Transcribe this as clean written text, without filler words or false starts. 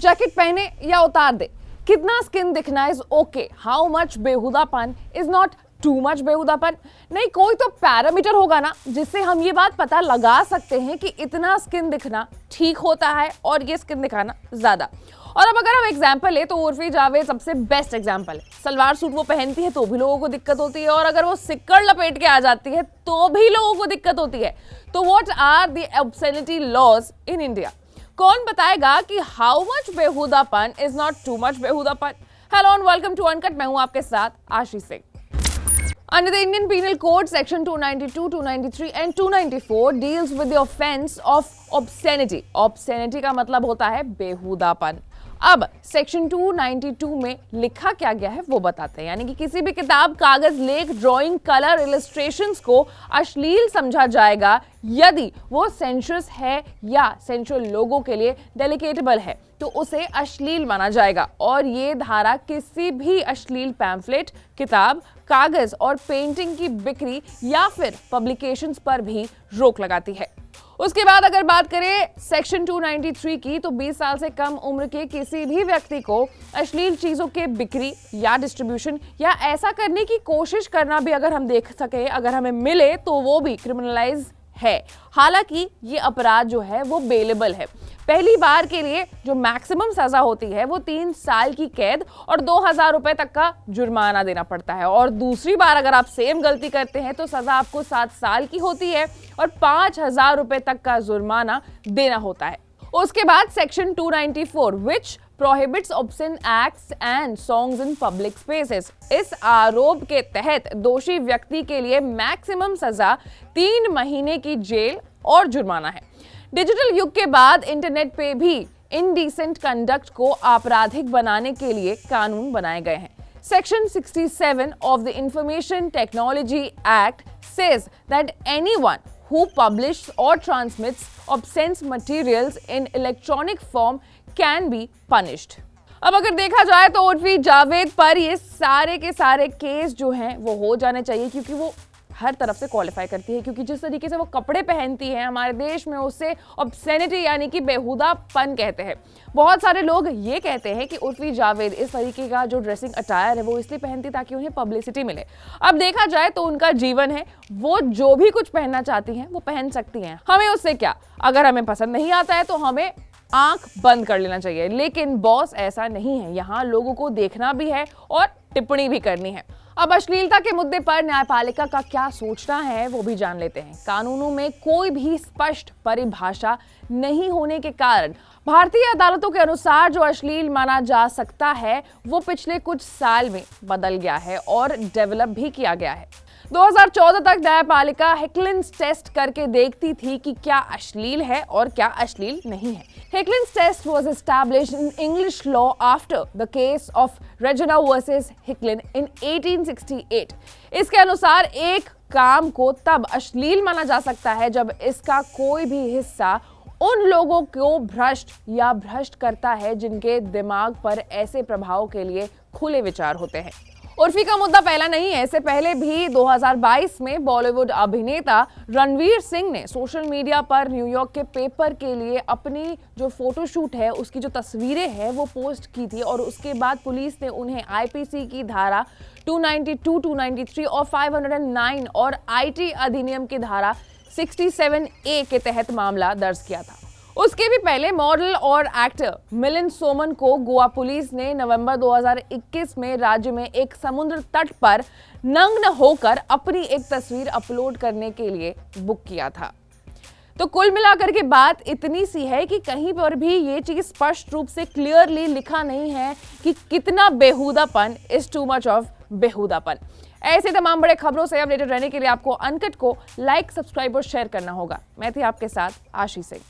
Jacket पहने या उतार दे, कितना स्किन दिखना इज ओके, हाउ मच बेहुदापन इज नॉट टू मच बेहुदापन। नहीं, कोई तो पैरामीटर होगा ना जिससे हम ये बात पता लगा सकते हैं कि इतना स्किन दिखना ठीक होता है और ये स्किन दिखाना ज्यादा। और अब अगर हम एग्जाम्पल ले तो उर्फी जावेद सबसे बेस्ट एग्जाम्पल है। सलवार सूट वो पहनती है तो भी लोगों को दिक्कत होती है, और अगर वो सिक्कड़ लपेट के आ जाती है तो भी लोगों को दिक्कत होती है। तो what are the obscenity laws in India? कौन बताएगा कि हाउ मच बेहुदापन इज नॉट टू मच बेहुदापन? Hello and welcome to Uncut, मैं हूं आपके साथ Ashish Singh. Under the Indian Penal Code, Section 292, 293 and 294 deals with the offence of obscenity. Obscenity का मतलब होता है बेहुदापन। अब सेक्शन 292 में लिखा क्या गया है वो बताते हैं। यानी कि किसी भी किताब, कागज, लेख, ड्राइंग, कलर, इलस्ट्रेशंस को अश्लील समझा जाएगा यदि वो सेंशुअस है या सेंशुअल लोगों के लिए डेलिकेटेबल है, तो उसे अश्लील माना जाएगा। और ये धारा किसी भी अश्लील पैम्फलेट, किताब, कागज और पेंटिंग की बिक्री या फिर पब्लिकेशंस पर भी रोक लगाती है। उसके बाद अगर बात करें सेक्शन 293 की, तो 20 साल से कम उम्र के किसी भी व्यक्ति को अश्लील चीजों के बिक्री या डिस्ट्रीब्यूशन या ऐसा करने की कोशिश करना भी अगर हम देख सके, अगर हमें मिले, तो वो भी क्रिमिनलाइज है। हालांकि ये अपराध जो है वो बेलेबल है। पहली बार के लिए जो मैक्सिमम सजा होती है वो 3 साल की कैद और 2000 रुपए तक का जुर्माना देना पड़ता है, और दूसरी बार अगर आप सेम गलती करते हैं तो सजा आपको 7 साल की होती है और 5000 रुपए तक का जुर्माना देना होता है। उसके बाद section 294 which prohibits obscene acts and songs in public spaces. इस आरोप के तहत दोषी व्यक्ति के लिए मैक्सिमम सजा 3 महीने की जेल और जुर्माना है। डिजिटल युग के बाद इंटरनेट पे भी इनडिसेंट कंडक्ट को आपराधिक बनाने के लिए कानून बनाए गए हैं। Section 67 of the information technology act says that anyone who publishes or transmits obscene materials in electronic form can be punished. अब अगर देखा जाए तो उर्फी जावेद पर ये सारे के सारे केस जो हैं वो हो जाने चाहिए, क्योंकि वो हर तरफ से क्वालिफाई करती है। क्योंकि जिस तरीके से वो कपड़े पहनती है हमारे देश में, उससे ऑब्ससेनिटी यानी कि बेहुदापन कहते हैं। बहुत सारे लोग ये कहते हैं कि उर्फी जावेद इस तरीके का जो ड्रेसिंग अटायर है वो इसलिए पहनती ताकि उन्हें पब्लिसिटी मिले। अब देखा जाए तो उनका जीवन है, वो जो भी कुछ पहनना चाहती हैं वो पहन सकती हैं, हमें उससे क्या। अगर हमें पसंद नहीं आता है तो हमें आंख बंद कर लेना चाहिए। लेकिन बॉस ऐसा नहीं है, यहाँ लोगों को देखना भी है और टिप्पणी भी करनी है। अब अश्लीलता के मुद्दे पर न्यायपालिका का क्या सोचना है वो भी जान लेते हैं। कानूनों में कोई भी स्पष्ट परिभाषा नहीं होने के कारण भारतीय अदालतों के अनुसार जो अश्लील माना जा सकता है वो पिछले कुछ साल में बदल गया है और डेवलप भी किया गया है। 2014 तक न्यायपालिका हेकलिन्स टेस्ट करके देखती थी कि क्या अश्लील है और क्या अश्लील नहीं है। हेकलिन्स test was established in English law after the case of Regina versus Hecklin in 1868। इसके अनुसार एक काम को तब अश्लील माना जा सकता है जब इसका कोई भी हिस्सा उन लोगों को भ्रष्ट करता है जिनके दिमाग पर ऐसे प्रभाव के लिए खुले विचार होते हैं। उर्फी का मुद्दा पहला नहीं है। इससे पहले भी 2022 में बॉलीवुड अभिनेता रणवीर सिंह ने सोशल मीडिया पर न्यूयॉर्क के पेपर के लिए अपनी जो फोटोशूट है उसकी जो तस्वीरें हैं वो पोस्ट की थी, और उसके बाद पुलिस ने उन्हें आईपीसी की धारा 292, 293 और 509 और आईटी अधिनियम की धारा 67A के तहत मामला दर्ज किया था। उसके भी पहले मॉडल और एक्टर मिलिंद सोमन को गोवा पुलिस ने नवंबर 2021 में राज्य में एक समुद्र तट पर नग्न होकर अपनी एक तस्वीर अपलोड करने के लिए बुक किया था। तो कुल मिलाकर के बात इतनी सी है कि कहीं पर भी ये चीज स्पष्ट रूप से क्लियरली लिखा नहीं है कि कितना बेहुदापन इज टू मच ऑफ बेहुदापन। ऐसे तमाम बड़े खबरों से अपडेटेड रहने के लिए आपको अनकट को लाइक, सब्सक्राइब और शेयर करना होगा। मैं थी आपके साथ आशीष सिंह।